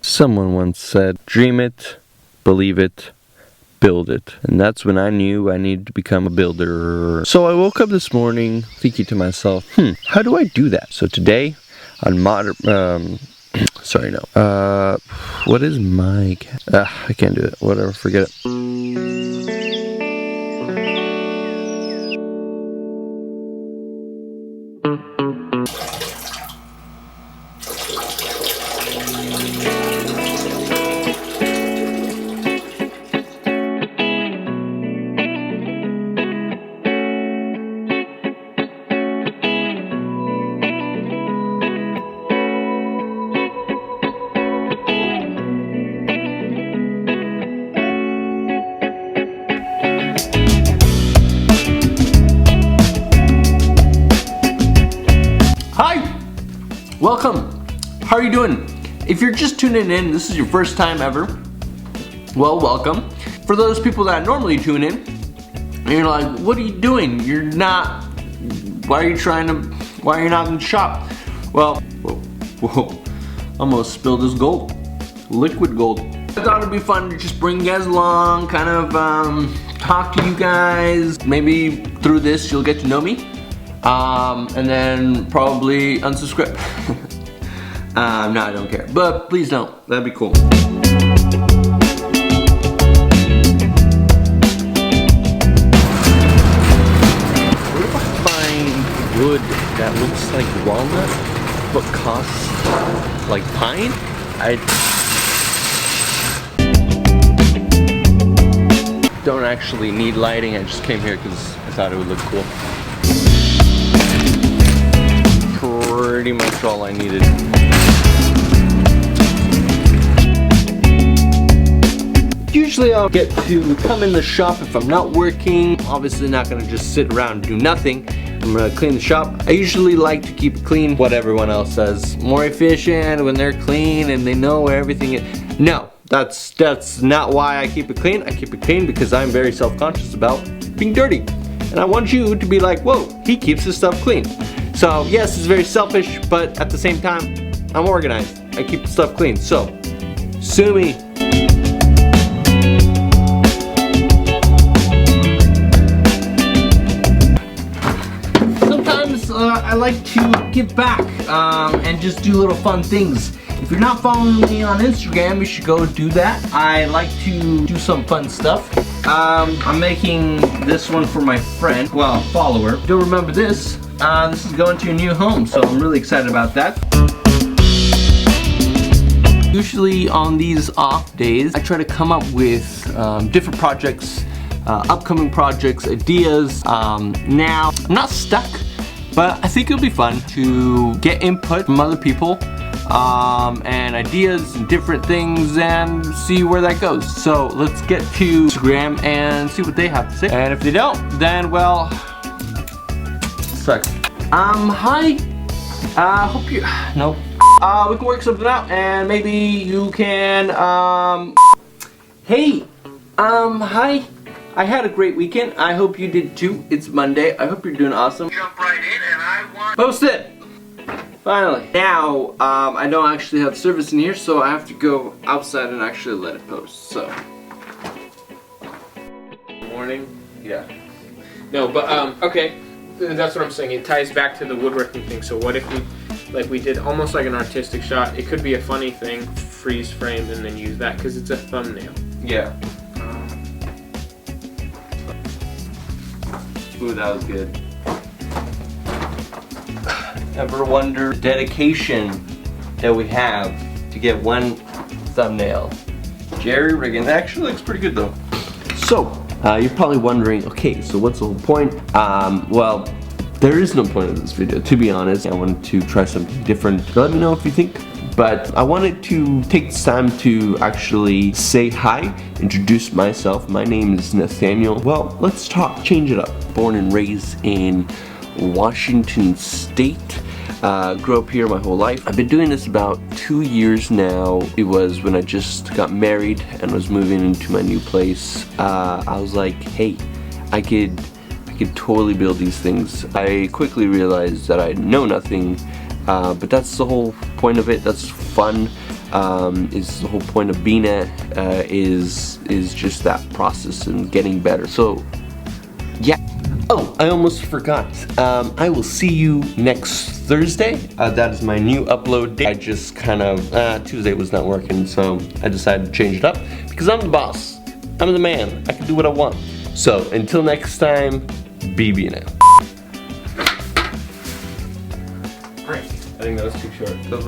Someone once said, dream it, believe it, build it. And that's when I knew I needed to become a builder. So I woke up this morning thinking to myself, how do I do that? So today on what is my I can't do it. Whatever, forget it. Welcome! How are you doing? If you're just tuning in, this is your first time ever, well, welcome. For those people that normally tune in, and you're like, what are you doing? You're not, why are you not in the shop? Well, whoa, almost spilled this gold, liquid gold. I thought it'd be fun to just bring you guys along, kind of talk to you guys. Maybe through this you'll get to know me. And then probably unsubscribe. No, I don't care. But please don't. That'd be cool. Where do I find wood that looks like walnut but costs like pine? I don't actually need lighting. I just came here because I thought it would look cool. Pretty much all I needed. Usually I'll get to come in the shop if I'm not working. Obviously not gonna just sit around and do nothing. I'm gonna clean the shop. I usually like to keep it clean. What everyone else says, more efficient when they're clean and they know where everything is. No, that's not why I keep it clean. I keep it clean because I'm very self-conscious about being dirty. And I want you to be like, whoa, he keeps his stuff clean. So yes, it's very selfish, but at the same time, I'm organized. I keep the stuff clean, so sue me. Sometimes I like to give back and just do little fun things. If you're not following me on Instagram, you should go do that. I like to do some fun stuff. I'm making this one for my friend, well, follower. You'll remember this. This is going to a new home, so I'm really excited about that. Usually on these off days, I try to come up with different projects, upcoming projects, ideas. Now, I'm not stuck, but I think it'll be fun to get input from other people and ideas and different things and see where that goes. So let's get to Instagram and see what they have to say. And if they don't, then well, sucks. Hi. Hope you, no. We can work something out and maybe you can, hey, hi. I had a great weekend. I hope you did too. It's Monday. I hope you're doing awesome. Jump right in and I want... Post it! Finally. Now, I don't actually have service in here, so I have to go outside and actually let it post, so. Morning? Yeah. No, but, okay. That's what I'm saying. It ties back to the woodworking thing. So what if we did almost like an artistic shot? It could be a funny thing, freeze framed, and then use that because it's a thumbnail. Yeah. Ooh, that was good. Ever wonder the dedication that we have to get one thumbnail? Jerry rigging. That actually looks pretty good though. So, you're probably wondering, okay, so what's the whole point? Well, there is no point of this video, to be honest. I wanted to try something different. Let me know if you think. But I wanted to take this time to actually say hi, introduce myself. My name is Nathaniel. Well, let's talk, change it up. Born and raised in Washington State. Grew up here my whole life. I've been doing this about 2 years now. It was when I just got married and was moving into my new place. I was like, hey, I could totally build these things. I quickly realized that I know nothing But that's the whole point of it. That's fun. Is the whole point of BeeNeh is just that process and getting better. So yeah. Oh, I almost forgot. I will see you next Thursday. That is my new upload day. I just kind of Tuesday was not working, so I decided to change it up because I'm the boss. I'm the man. I can do what I want. So until next time, be BeeNeh. Great. I think that was too short. That's